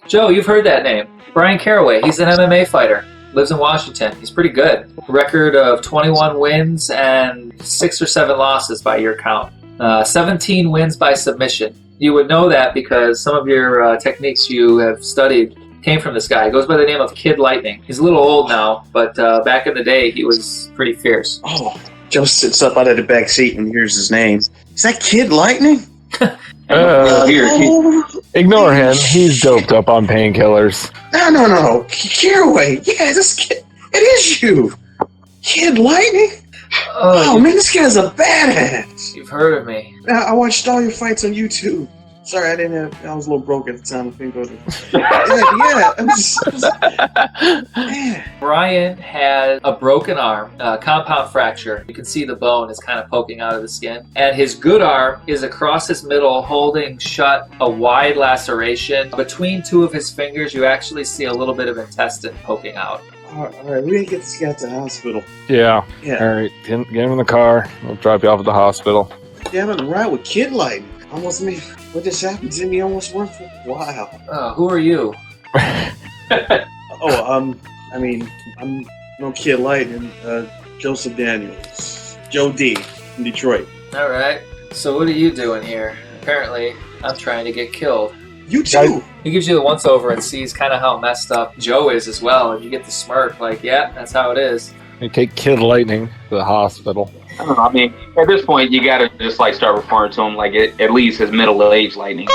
Joe, you've heard that name. Brian Caraway. He's an MMA fighter. Lives in Washington. He's pretty good. Record of 21 wins and 6 or 7 losses by your count. 17 wins by submission. You would know that because some of your techniques you have studied came from this guy. He goes by the name of Kid Lightning. He's a little old now, but back in the day, he was pretty fierce. Oh, Joe sits up out of the back seat and hears his name. Is that Kid Lightning? Ignore him. He's doped up on painkillers. No. Caraway. Yeah, this kid. It is you. Kid Lightning? Oh, man, this guy's a badass. You've heard of me. I watched all your fights on YouTube. Sorry, I was a little broke at the time. I couldn't go to. Man. Brian had a broken arm, a compound fracture. You can see the bone is kind of poking out of the skin. And his good arm is across his middle, holding shut a wide laceration. Between 2 of his fingers, you actually see a little bit of intestine poking out. All right, we didn't get this guy to the hospital. Yeah. All right, get him in the car. We'll drop you off at the hospital. Yeah, I'm on the ride with Kid Lightning. Almost made what just happened to me almost worth it. Wow. Who are you? I'm no Kid Lightning. Joseph Daniels, Joe D from Detroit. All right. So what are you doing here? Apparently, I'm trying to get killed. You too. He gives you the once over and sees kind of how messed up Joe is as well, and you get the smirk, like, yeah, that's how it is. You take Kid Lightning to the hospital. I don't know. I mean, at this point, you gotta just like start referring to him like at least his middle-aged Lightning.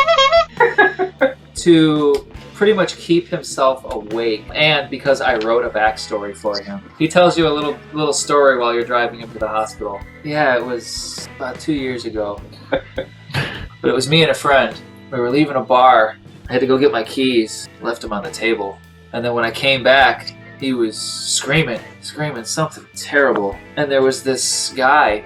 To pretty much keep himself awake, and because I wrote a backstory for him, he tells you a little story while you're driving him to the hospital. Yeah, it was about 2 years ago, but it was me and a friend. We were leaving a bar. I had to go get my keys. Left them on the table, and then when I came back, he was screaming something terrible. And there was this guy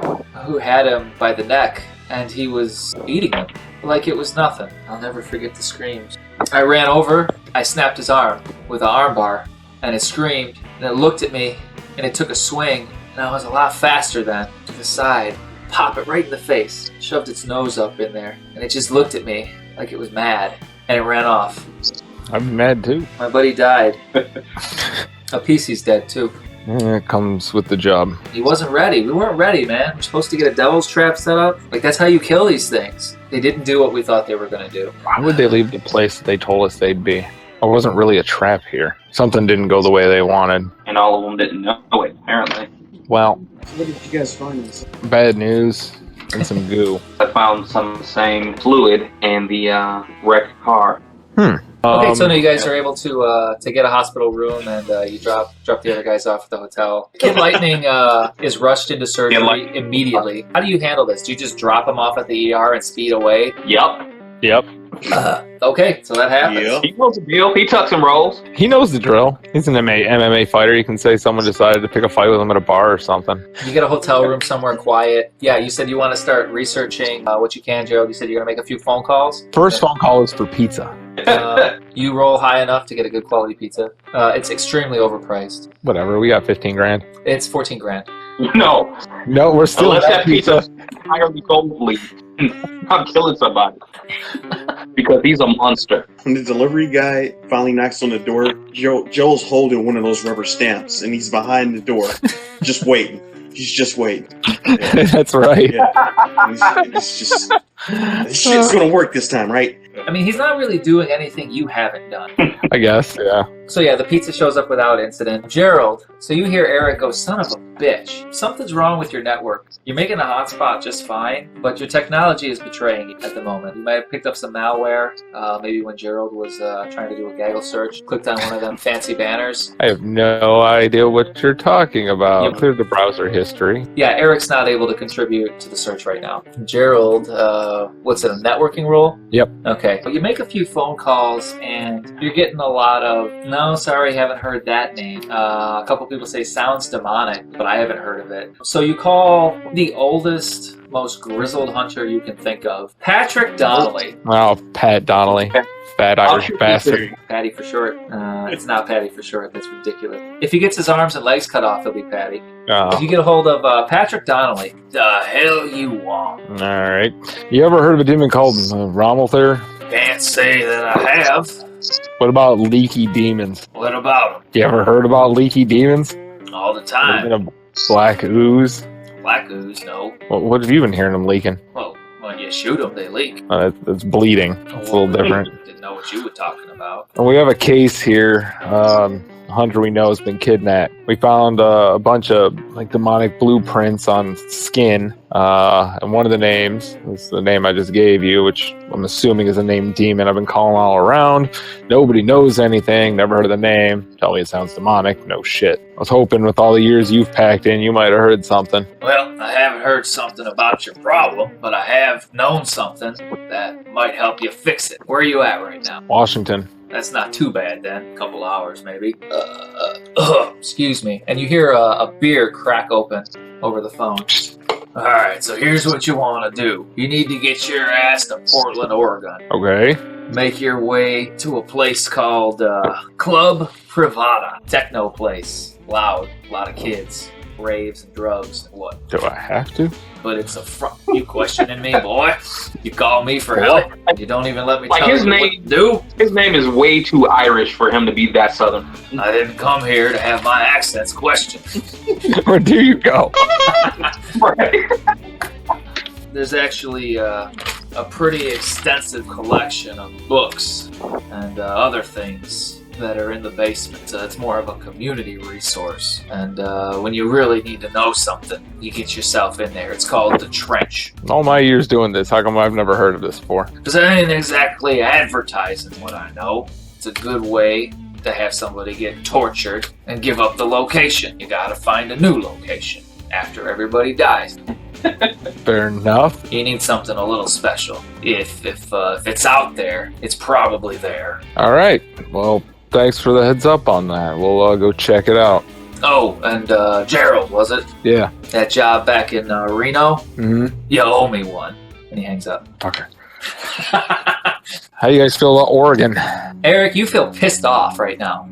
who had him by the neck, and he was eating him like it was nothing. I'll never forget the screams. I ran over, I snapped his arm with an arm bar, and it screamed, and it looked at me, and it took a swing, and I was a lot faster then, to the side, pop it right in the face, shoved its nose up in there, and it just looked at me like it was mad, and it ran off. I'm mad too. My buddy died. A PC's dead too. Yeah, it comes with the job. He wasn't ready. We weren't ready, man. We're supposed to get a devil's trap set up. Like, that's how you kill these things. They didn't do what we thought they were going to do. Why would they leave the place that they told us they'd be? It wasn't really a trap here. Something didn't go the way they wanted. And all of them didn't know it, apparently. Well, What did you guys find? bad news and some goo. I found some of the same fluid in the wrecked car. Okay, so now you guys are able to get a hospital room, and you drop the other guys off at the hotel. Kid Lightning is rushed into surgery immediately. How do you handle this? Do you just drop him off at the ER and speed away? Yep. Okay, so that happens. Yep. He knows the deal. He tucks and rolls. He knows the drill. He's an MMA fighter. You can say someone decided to pick a fight with him at a bar or something. You get a hotel room somewhere quiet. Yeah, you said you want to start researching what you can, Joe. You said you're going to make a few phone calls. First phone call is for pizza. You roll high enough to get a good quality pizza. It's extremely overpriced. Whatever, we got 15 grand. It's 14 grand. No, No, we're still unless that pizza entirely gold. I'm killing somebody because he's a monster. When the delivery guy finally knocks on the door, Joel's holding one of those rubber stamps, and he's behind the door, just waiting. He's just waiting. Yeah. That's right. Yeah. It's just, this shit's gonna work this time, right? I mean, he's not really doing anything you haven't done. I guess, yeah. So yeah, the pizza shows up without incident. Gerald, so you hear Eric go, son of a bitch. Something's wrong with your network. You're making a hotspot just fine, but your technology is betraying you at the moment. You might have picked up some malware, maybe when Gerald was trying to do a gaggle search, clicked on one of them fancy banners. I have no idea what you're talking about. Clear the browser history. Yeah, Eric's not able to contribute to the search right now. Gerald, what's it, a networking role? Yep. Okay. Well, you make a few phone calls, and you're getting a lot of, no, sorry, haven't heard that name. A couple people say, sounds demonic, but I haven't heard of it. So you call the oldest, most grizzled hunter you can think of, Patrick Donnelly. Oh, Pat Donnelly. Bad Irish bastard. Patty for short. It's not Patty for short. That's ridiculous. If he gets his arms and legs cut off, he'll be Patty. If you get a hold of Patrick Donnelly, the hell you want. All right. You ever heard of a demon called Rommel there? Can't say that I have. What about leaky demons? What about You ever heard about leaky demons? them? All the In time. a black ooze? Black ooze, no. What have you been hearing them leaking? Well, when you shoot them, they leak. It's bleeding. It's a little different. Didn't know what you were talking about. And we have a case here. A hunter we know has been kidnapped. We found a bunch of like demonic blueprints on skin. And one of the names is the name I just gave you, which I'm assuming is a named demon I've been calling all around. Nobody knows anything. Never heard of the name. Tell me it sounds demonic. No shit. I was hoping with all the years you've packed in, you might have heard something. Well, I haven't heard something about your problem, but I have known something that might help you fix it. Where are you at right now? Washington. That's not too bad then. A couple hours maybe. Excuse me. And you hear a beer crack open over the phone. Alright, so here's what you want to do. You need to get your ass to Portland, Oregon. Okay. Make your way to a place called Club Privada. Techno place. Loud. A lot of kids. Raves and drugs and what. Do I have to? But it's a front. You questioning me, boy? You call me for help? You don't even let me Like tell his you what name- to do? His name is way too Irish for him to be that southern. I didn't come here to have my accents questioned. Where do you go? Right. There's actually a pretty extensive collection of books and other things that are in the basement. It's more of a community resource. And when you really need to know something, you get yourself in there. It's called The Trench. All my years doing this, how come I've never heard of this before? Because I ain't exactly advertising what I know. It's a good way to have somebody get tortured and give up the location. You gotta find a new location after everybody dies. Fair enough. You need something a little special. If it's out there, it's probably there. All right. Well, thanks for the heads up on that. We'll go check it out. Oh, and Gerald, was it? Yeah. That job back in Reno? Mm-hmm. You owe me one. And he hangs up. Fucker. How you guys feel about Oregon? Eric, you feel pissed off right now.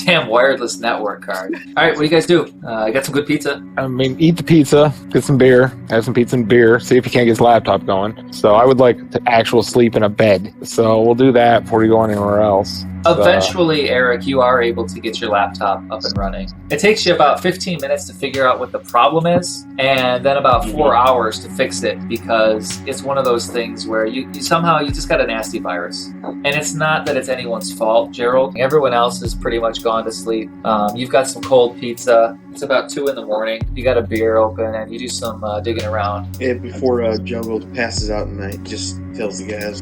Damn wireless network card. All right, what do you guys do? I got some good pizza. I mean, eat the pizza, get some beer, have some pizza and beer, see if you can't get his laptop going. So I would like to actual sleep in a bed. So we'll do that before you go anywhere else. Eventually, Eric, you are able to get your laptop up and running. It takes you about 15 minutes to figure out what the problem is, and then about 4 hours to fix it, because it's one of those things where you somehow you just got a nasty virus. And it's not that it's anyone's fault, Gerald. Everyone else has pretty much gone to sleep. You've got some cold pizza. It's about 2 a.m. You got a beer open, and you do some digging around. Yeah, before Jungle passes out tonight, he just tells the guys,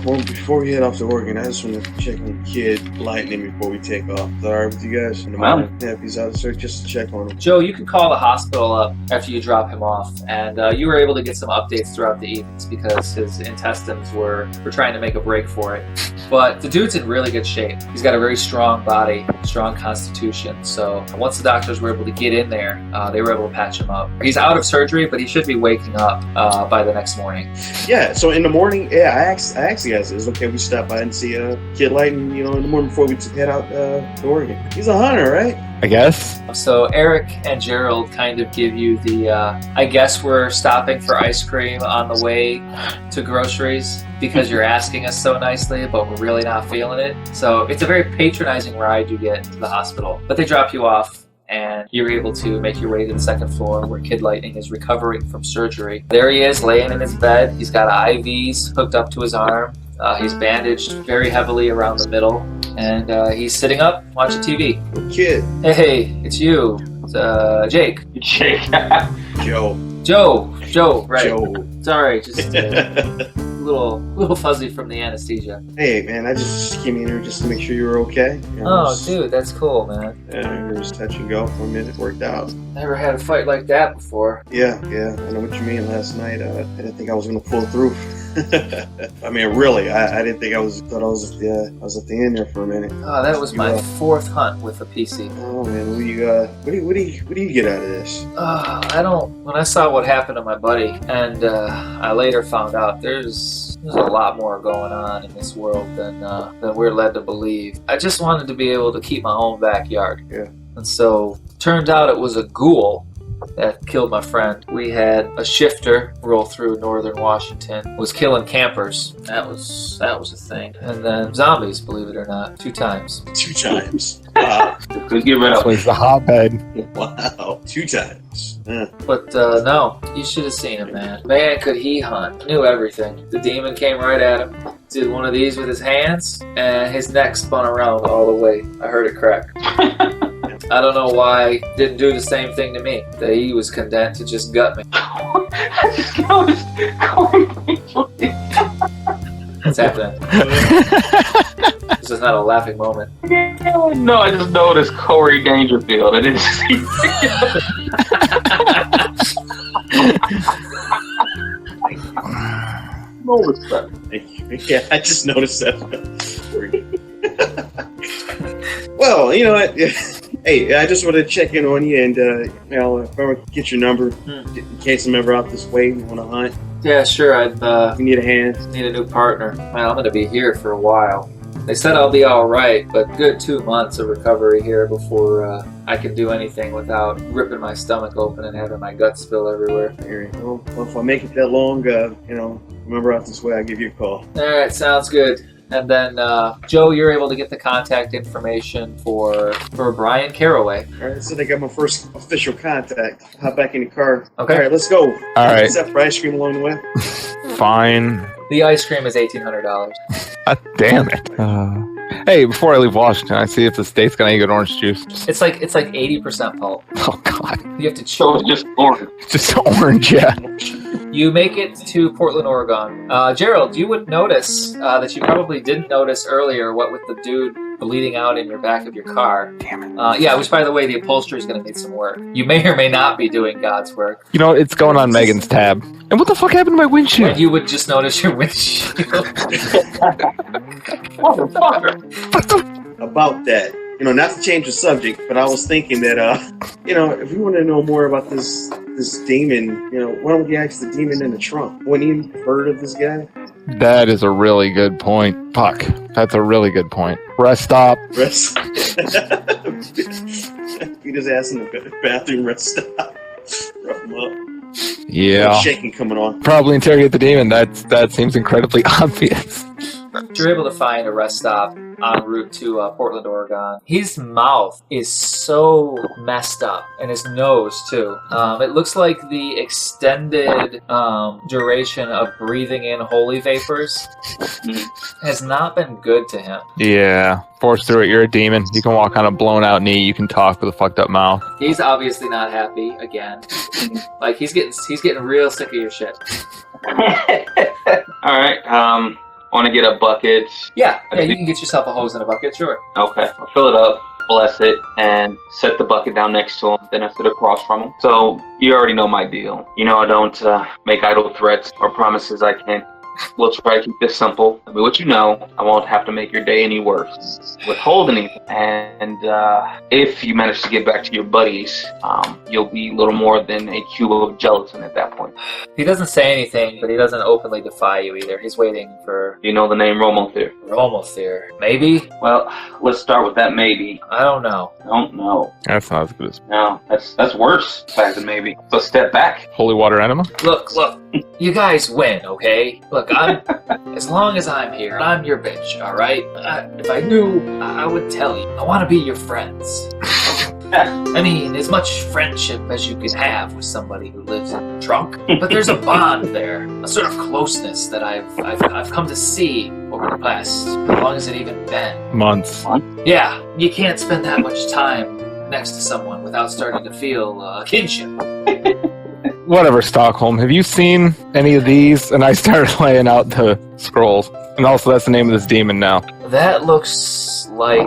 well, before we head off to Oregon, I just want to check on the kid, Lightning, before we take off. Is that all right with you guys? In the morning, yeah, if he's out of search, just to check on him. Joe, you can call the hospital up after you drop him off, and you were able to get some updates throughout the evenings because his intestines were trying to make a break for it. But the dude's in really good shape. He's got a very strong body, strong constitution. So once the doctors were able to get in there, they were able to patch him up. He's out of surgery, but he should be waking up by the next morning. Yeah, so in the morning, yeah, I asked the guys, is it okay if we stop by and see Kid Lightning, in the morning before we head out to Oregon? He's a hunter, right? I guess. So Eric and Gerald kind of give you the, I guess we're stopping for ice cream on the way to groceries because you're asking us so nicely, but we're really not feeling it. So it's a very patronizing ride you get to the hospital. But they drop you off, and you're able to make your way to the second floor where Kid Lightning is recovering from surgery. There he is, laying in his bed. He's got IVs hooked up to his arm. He's bandaged very heavily around the middle, and he's sitting up watching TV. Kid. Hey, it's you. It's, Jake. Jake. Joe. Joe, right. Joe. Sorry, just a little fuzzy from the anesthesia. Hey, man, I just came in here just to make sure you were okay. Oh, dude, that's cool, man. Yeah, we were just touch and go for a minute. Worked out. Never had a fight like that before. Yeah, I know what you mean. Last night, I didn't think I was gonna pull through. I mean, really, I didn't think I was. Thought I was at the end there for a minute. Oh, that was my fourth hunt with a PC. Oh man, what do you get out of this? I don't. When I saw what happened to my buddy, and I later found out there's a lot more going on in this world than we're led to believe. I just wanted to be able to keep my own backyard. Yeah. And so, turned out it was a ghoul that killed my friend. We had a shifter roll through northern Washington, was killing campers. That was a thing. And then zombies, believe it or not, 2 times. 2 times. Wow. Could get rid This of was the hotbed. Wow. 2 times. But no, you should have seen him, man. Man, could he hunt. Knew everything. The demon came right at him, did one of these with his hands, and his neck spun around all the way. I heard it crack. I don't know why he didn't do the same thing to me. That he was content to just gut me. I just noticed What's happening? This is not a laughing moment. No, I just noticed Corey Dangerfield. I didn't see noticed that. Yeah, I just noticed that. Well, you know what? Hey, I just wanted to check in on you, and if I could get your number in case I'm ever out this way and want to hunt. Yeah, sure. I'd If you need a hand. need a new partner. Well, I'm going to be here for a while. They said I'll be all right, but good 2 months of recovery here before I can do anything without ripping my stomach open and having my guts spill everywhere. Well, if I make it that long, remember out this way, I'll give you a call. All right, sounds good. And then, Joe, you're able to get the contact information for Brian Caraway. All right, so they got my first official contact. Hop back in the car. Okay. All right, let's go. All right. Except for ice cream along the way. Fine. The ice cream is $1,800. God damn it. Hey, before I leave Washington, I see if the state's got any good orange juice. It's like 80% pulp. Oh, God. You have to So chew. it's just orange. Just orange, yeah. You make it to Portland, Oregon. Gerald, you would notice that you probably didn't notice earlier, what with the dude bleeding out in your back of your car. Damn it. Yeah, which, by the way, the upholstery is going to need some work. You may or may not be doing God's work. You know, it's going on Megan's tab. And what the fuck happened to my windshield? When you would just notice your windshield. Motherfucker. About that. Not to change the subject, but I was thinking that, if we want to know more about this demon, why don't we ask the demon in the trunk? Wouldn't you heard of this guy? That is a really good point. Fuck. That's a really good point. Rest stop. Rest. He just asked in the bathroom, rest stop. Rough him up. Yeah. Shaking coming on. Probably interrogate the demon. That seems incredibly obvious. You're able to find a rest stop en route to Portland, Oregon. His mouth is so messed up, and his nose too. It looks like the extended duration of breathing in holy vapors has not been good to him. Yeah. Force through it. You're a demon. You can walk on a blown out knee. You can talk with a fucked up mouth. He's obviously not happy again. Like he's getting real sick of your shit. All right. Want to get a bucket? Yeah, you can get yourself a hose and a bucket, sure. Okay. I'll fill it up, bless it, and set the bucket down next to him. Then I sit across from him. So you already know my deal. I don't make idle threats or promises I can't. We'll try to keep this simple. I mean, what you know, I won't have to make your day any worse. Withhold anything. And if you manage to get back to your buddies, you'll be little more than a cube of gelatin at that point. He doesn't say anything, but he doesn't openly defy you either. He's waiting for You know the name Romothyr? Romothyr. Maybe? Well, let's start with that maybe. I don't know. Don't know. That's not as good as No, that's worse. Back than maybe. So step back. holy water enema. Look, you guys win, okay? Look, as long as I'm here, I'm your bitch, alright? If I knew, I would tell you. I want to be your friends. I mean, as much friendship as you can have with somebody who lives in the trunk. But there's a bond there, a sort of closeness that I've come to see over the past, how long has it even been? Months. Yeah, you can't spend that much time next to someone without starting to feel kinship. Whatever, Stockholm. Have you seen any of these? And I started laying out the scrolls. And also, that's the name of this demon now. That looks like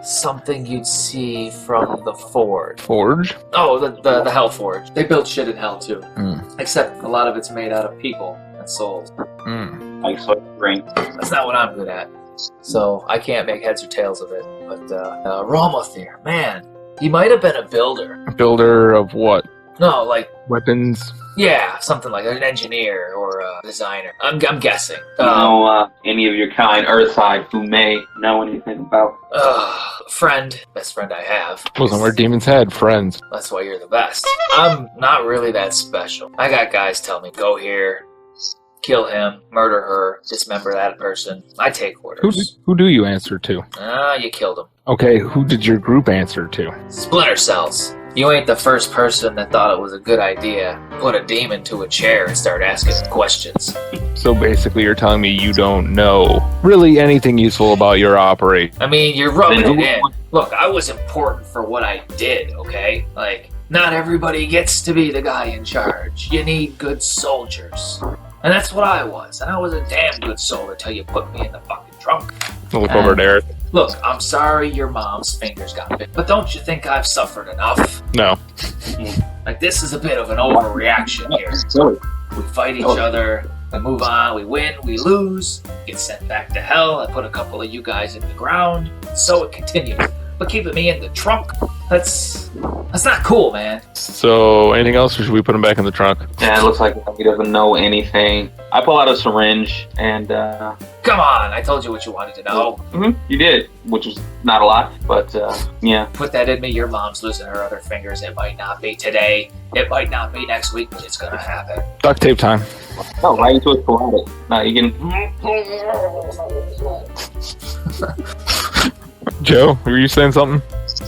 something you'd see from the Forge. Forge? Oh, the Hell Forge. They build shit in Hell too. Mm. Except a lot of it's made out of people and souls. Mm. Like so green. That's not what I'm good at. So I can't make heads or tails of it. But Romothyr, man, he might have been a builder. Builder of what? No, like Weapons? Yeah, something like an engineer or a designer. I'm guessing. Any of your kind Earthside who may know anything about? Friend. Best friend I have. Wasn't where demons had friends. That's why you're the best. I'm not really that special. I got guys tell me, go here, kill him, murder her, dismember that person. I take orders. Who do you answer to? You killed him. Okay, who did your group answer to? Splinter cells. You ain't the first person that thought it was a good idea. Put a demon to a chair and start asking questions. So basically you're telling me you don't know really anything useful about your operation. I mean, you're rubbing it in. Look, I was important for what I did, okay? Like, not everybody gets to be the guy in charge. You need good soldiers. And that's what I was. And I was a damn good soldier till you put me in the fucking trunk. I'll look over there. Look, I'm sorry your mom's fingers got bit, but don't you think I've suffered enough? No. Like, this is a bit of an overreaction here. We fight each other, we move on, we win, we lose, get sent back to hell, I put a couple of you guys in the ground, so it continues. But keeping me in the trunk, that's not cool, man. So, anything else, or should we put him back in the trunk? Yeah, it looks like he doesn't know anything. I pull out a syringe and, Come on, I told you what you wanted to know. You did, which was not a lot, but, yeah. Put that in me, your mom's losing her other fingers. It might not be today, it might not be next week, but it's gonna happen. Duct tape time. Oh, right into his carotid. Now you can... Joe, were you saying something?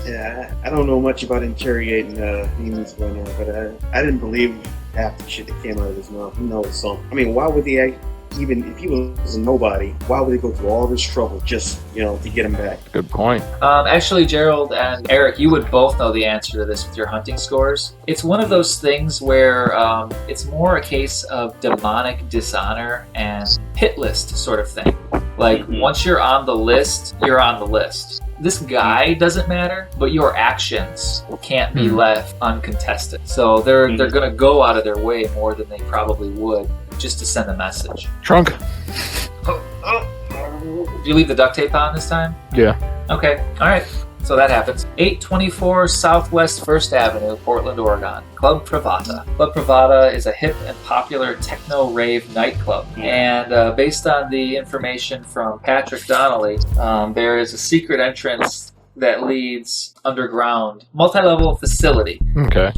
Yeah, I don't know much about interrogating demons going on, but I didn't believe half the shit that came out of his mouth. He knows something. I mean, why would they even if he was a nobody, why would they go through all this trouble just, to get him back? Good point. Actually, Gerald and Eric, you would both know the answer to this with your hunting scores. It's one of those things where it's more a case of demonic dishonor and hit list sort of thing. Like, once you're on the list, you're on the list. This guy doesn't matter, but your actions can't be left uncontested. So they're going to go out of their way more than they probably would just to send a message. Trunk. Did you leave the duct tape on this time? Yeah. Okay. All right. So that happens. 824 Southwest 1st Avenue, Portland, Oregon. Club Pravata. Club Pravata is a hip and popular techno rave nightclub. And based on the information from Patrick Donnelly, there is a secret entrance that leads underground, multi-level facility. Okay.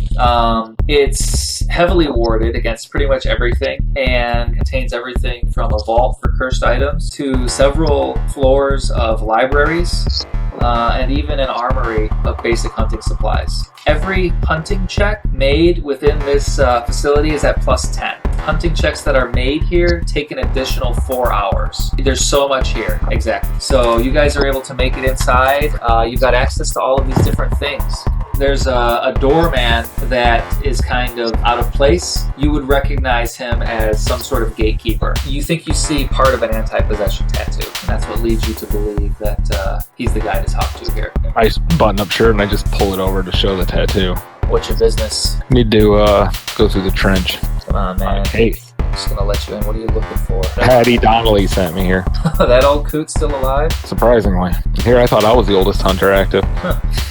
It's heavily warded against pretty much everything and contains everything from a vault for cursed items to several floors of libraries and even an armory of basic hunting supplies. Every hunting check made within this facility is at plus 10. Hunting checks that are made here take an additional 4 hours. There's so much here. Exactly. So you guys are able to make it inside. You've got access to all of these different things. There's a doorman that is kind of out of place. You would recognize him as some sort of gatekeeper. You think you see part of an anti-possession tattoo, and that's what leads you to believe that he's the guy to talk to here. Nice button-up shirt, and I just pull it over to show the tattoo. What's your business? Need to go through the trench. Come on, man. Hey. I'm just gonna let you in. What are you looking for? Patty Donnelly sent me here. That old coot's still alive? Surprisingly. Here I thought I was the oldest hunter active.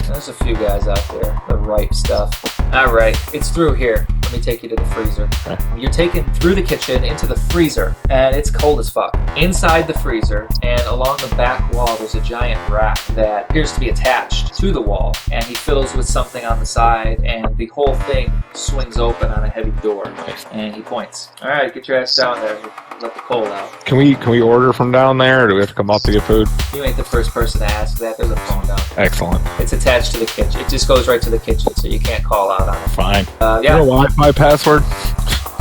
There's a few guys out there. The ripe stuff. Alright, it's through here. Let me take you to the freezer. Okay. You're taken through the kitchen into the freezer, and it's cold as fuck. Inside the freezer, and along the back wall, there's a giant rack that appears to be attached to the wall, and he fiddles with something on the side, and the whole thing swings open on a heavy door, and he points. Alright, get your ass down there. Let the cold out. Can we order from down there, or do we have to come up to get food? You ain't the first person to ask that. There's a phone down there. Excellent. It's attached to the kitchen. It just goes right to the kitchen, so you can't call out on it. Fine. Yeah. No Wi-Fi password?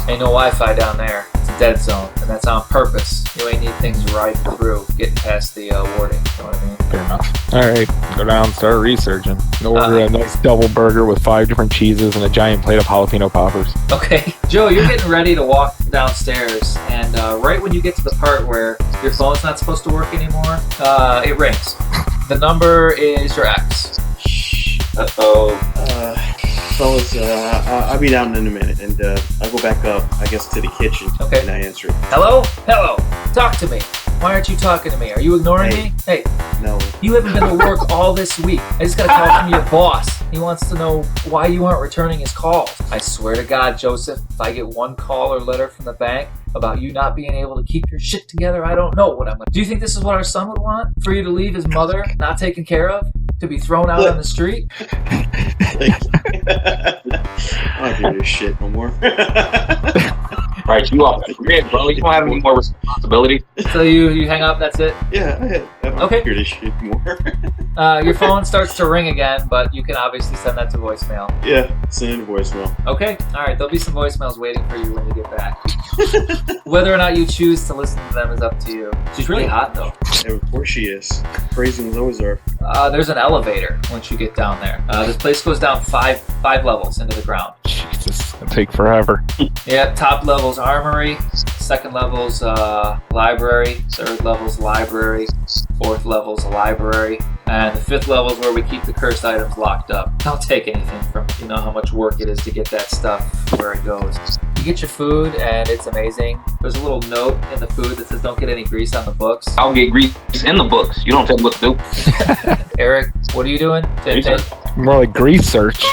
Ain't no Wi-Fi down there. It's a dead zone, and that's on purpose. You ain't need things riding through, getting past the warding. You know what I mean? Fair enough. Alright, go down, start researching. Order a nice double burger with 5 different cheeses and a giant plate of jalapeno poppers. Okay. Joe, you're getting ready to walk downstairs, and right when you get to the part where your phone's not supposed to work anymore, it rings. The number is your ex. Fellas, I'll be down in a minute, and I'll go back up, I guess, to the kitchen. Okay. And I answer it. Hello? Hello. Talk to me. Why aren't you talking to me? Are you ignoring me? Hey, No. you haven't been to work all this week. I just got a call from your boss. He wants to know why you aren't returning his calls. I swear to God, Joseph, if I get one call or letter from the bank about you not being able to keep your shit together, I don't know what I'm gonna do. You think this is what our son would want? For you to leave his mother not taken care of? To be thrown out on the street? I don't give a shit no more. Right, you off the grid, bro. You don't have any more responsibility. So you hang up, that's it? Yeah, I don't Okay. hear this shit anymore. Your phone starts to ring again, but you can obviously send that to voicemail. Yeah, send a voicemail. Okay, alright, there'll be some voicemails waiting for you when you get back. Whether or not you choose to listen to them is up to you. She's really hot though. Yeah, of course she is. Crazy ones always are. There's an elevator once you get down there. This place goes down five levels into the ground. Jesus, it'll take forever. Yeah, top level's armory, second level's library, third level's library, fourth level's library, and the fifth level's where we keep the cursed items locked up. Don't take anything from it. You know how much work it is to get that stuff where it goes. You get your food and it's amazing. There's a little note in the food that says don't get any grease on the books. I'll get grease in the books. You don't tell me what to do. Eric, what are you doing? More like grief search.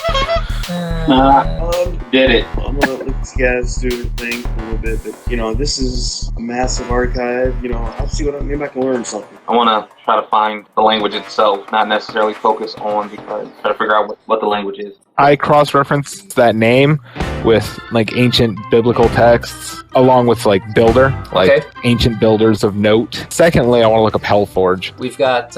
Did it. I'm gonna let these guys do their thing for a little bit, but this is a massive archive. I'll see maybe I can learn something. I want to try to find the language itself, not necessarily focus on because try to figure out what the language is. I cross-referenced that name with like ancient biblical texts, along with like builder, like ancient builders of note. Secondly, I want to look up Hellforge. We've got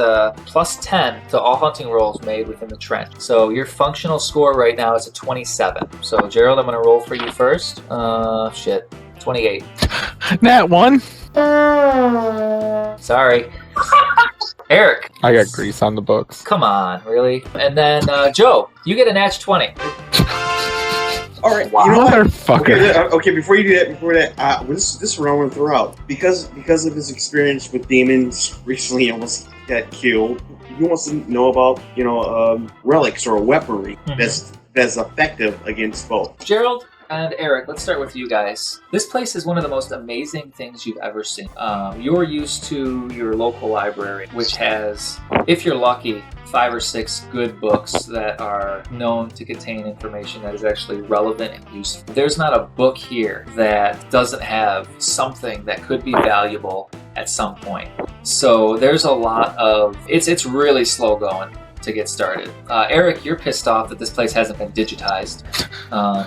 plus 10 to all hunting rolls made within the trench. So your functional score right now is a 27. So Gerald, I'm going to roll for you first. 28. Nat 1. Sorry. Eric. I got grease on the books. Come on, really? And then Joe, you get a natch 20. All right, wow. Motherfucker. Okay, before you do that, this round I want to throw out because of his experience with demons recently, almost got killed. He wants to know about relics or weaponry that's effective against both. Gerald and Eric, let's start with you guys. This place is one of the most amazing things you've ever seen. You're used to your local library, which has, if you're lucky, 5 or 6 good books that are known to contain information that is actually relevant and useful. There's not a book here that doesn't have something that could be valuable at some point. So there's a lot of, it's really slow going to get started. Eric, you're pissed off that this place hasn't been digitized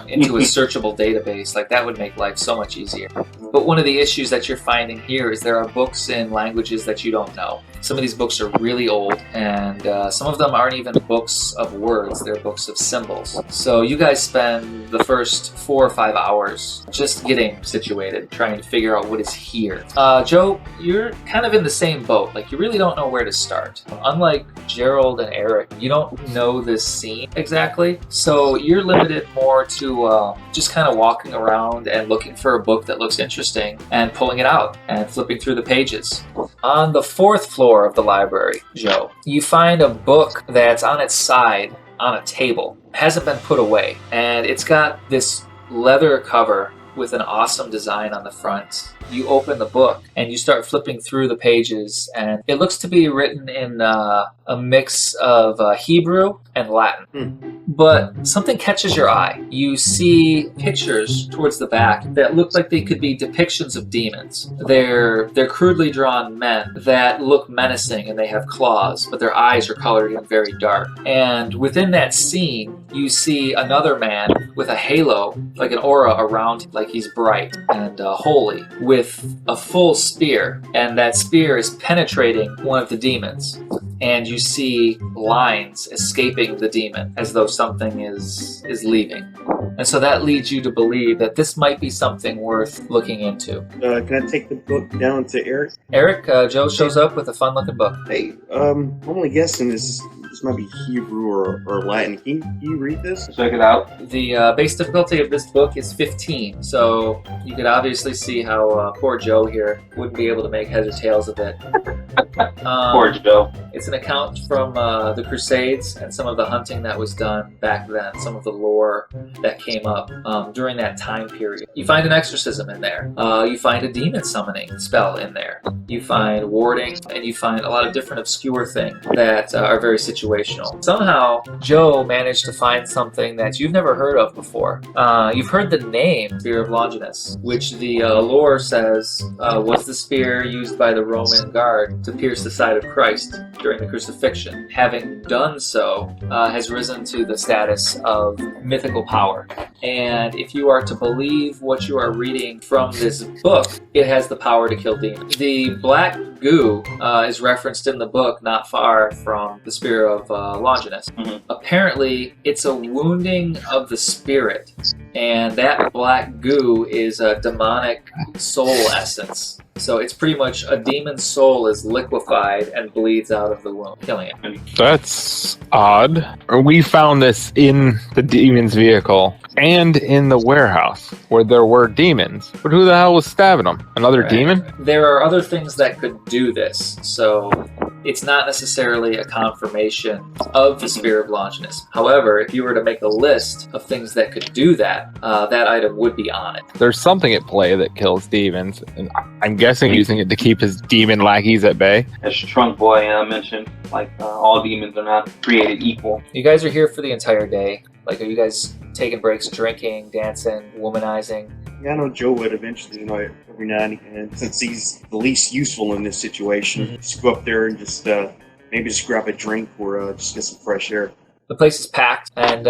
into a searchable database. Like, that would make life so much easier. But one of the issues that you're finding here is there are books in languages that you don't know. Some of these books are really old, and some of them aren't even books of words, they're books of symbols. So you guys spend the first 4 or 5 hours just getting situated, trying to figure out what is here. Joe, you're kind of in the same boat. Like, you really don't know where to start. Unlike Gerald and Eric, you don't know this scene exactly, so you're limited more to just kind of walking around and looking for a book that looks interesting and pulling it out and flipping through the pages. On the 4th floor of the library, Joe, you find a book that's on its side on a table. It hasn't been put away, and it's got this leather cover with an awesome design on the front. You open the book and you start flipping through the pages, and it looks to be written in a mix of Hebrew and Latin. But something catches your eye. You see pictures towards the back that look like they could be depictions of demons. They're crudely drawn men that look menacing, and they have claws, but their eyes are colored in very dark. And within that scene, you see another man with a halo, like an aura around him, like he's bright and holy, with a full spear, and that spear is penetrating one of the demons, and you see lines escaping the demon as though something is leaving. And so that leads you to believe that this might be something worth looking into. Can I take the book down to Eric? Eric, Joe shows up with a fun-looking book. Hey, I'm only guessing this might be Hebrew or Latin. Can you read this? Check it out. The base difficulty of this book is 15, so you could obviously see how poor Joe here wouldn't be able to make heads or tails of it. Poor Joe. It's an account from the Crusades and some of the hunting that was done back then, some of the lore that came up during that time period. You find an exorcism in there. You find a demon summoning spell in there. You find warding, and you find a lot of different obscure things that are very situational. Somehow, Joe managed to find something that you've never heard of before. You've heard the name Spear of Longinus, which the lore says was the spear used by the Roman guard to pierce the side of Christ during the crucifixion. Having done so, has risen to the status of mythical power. And if you are to believe what you are reading from this book, it has the power to kill demons. The black goo is referenced in the book not far from the Spear of Longinus. Apparently, it's a wounding of the spirit, and that black goo is a demonic soul essence. So it's pretty much a demon's soul is liquefied and bleeds out of the wound, killing it. That's odd. We found this in the demon's vehicle and in the warehouse where there were demons. But who the hell was stabbing them? Another demon? There are other things that could do this. So it's not necessarily a confirmation of the Spear of Longinus. However, if you were to make a list of things that could do that, that item would be on it. There's something at play that kills demons, and I'm guessing using it to keep his demon lackeys at bay. As Trunk Boy mentioned, like all demons are not created equal. You guys are here for the entire day. Like, are you guys taking breaks, drinking, dancing, womanizing? Yeah, I know Joe would eventually, every now and again, since he's the least useful in this situation, just go up there and just maybe just grab a drink or just get some fresh air. The place is packed, and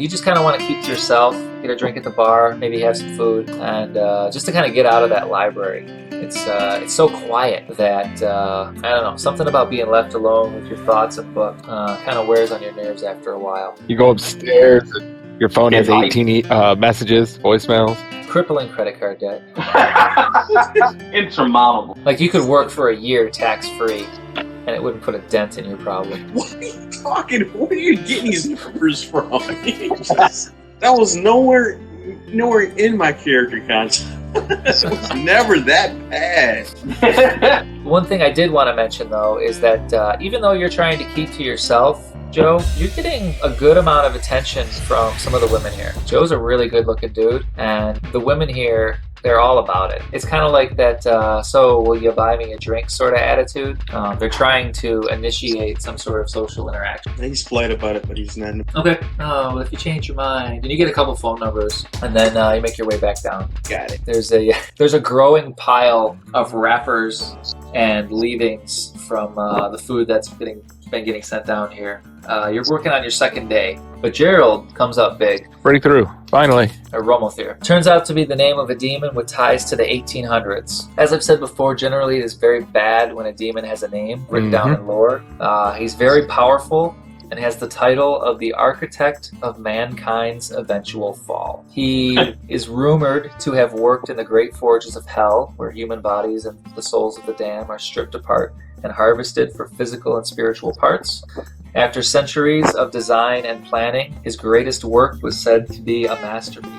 you just kind of want to keep to yourself, get a drink at the bar, maybe have some food, and just to kind of get out of that library. It's so quiet that, I don't know, something about being left alone with your thoughts and book kind of wears on your nerves after a while. You go upstairs, and your phone has 18 messages, voicemails. Crippling credit card debt. Insurmountable. Like, you could work for a year tax-free, and it wouldn't put a dent in your problem. What are you talking? Where are you getting these numbers from? That was nowhere in my character concept. It was never that bad. One thing I did want to mention, though, is that even though you're trying to keep to yourself, Joe, you're getting a good amount of attention from some of the women here. Joe's a really good-looking dude, and the women here, they're all about it. It's kind of like that, so will you buy me a drink sort of attitude. They're trying to initiate some sort of social interaction. He's polite about it, but he's not. Okay, well, if you change your mind, and you get a couple phone numbers, and then you make your way back down. Got it. There's a growing pile of wrappers and leavings from the food that's been getting sent down here. You're working on your second day, but Gerald comes up big. Break through, finally. A Romothere. Turns out to be the name of a demon with ties to the 1800s. As I've said before, generally it is very bad when a demon has a name written down in lore. He's very powerful and has the title of the architect of mankind's eventual fall. He is rumored to have worked in the great forges of hell, where human bodies and the souls of the damned are stripped apart and harvested for physical and spiritual parts. After centuries of design and planning, his greatest work was said to be a masterpiece.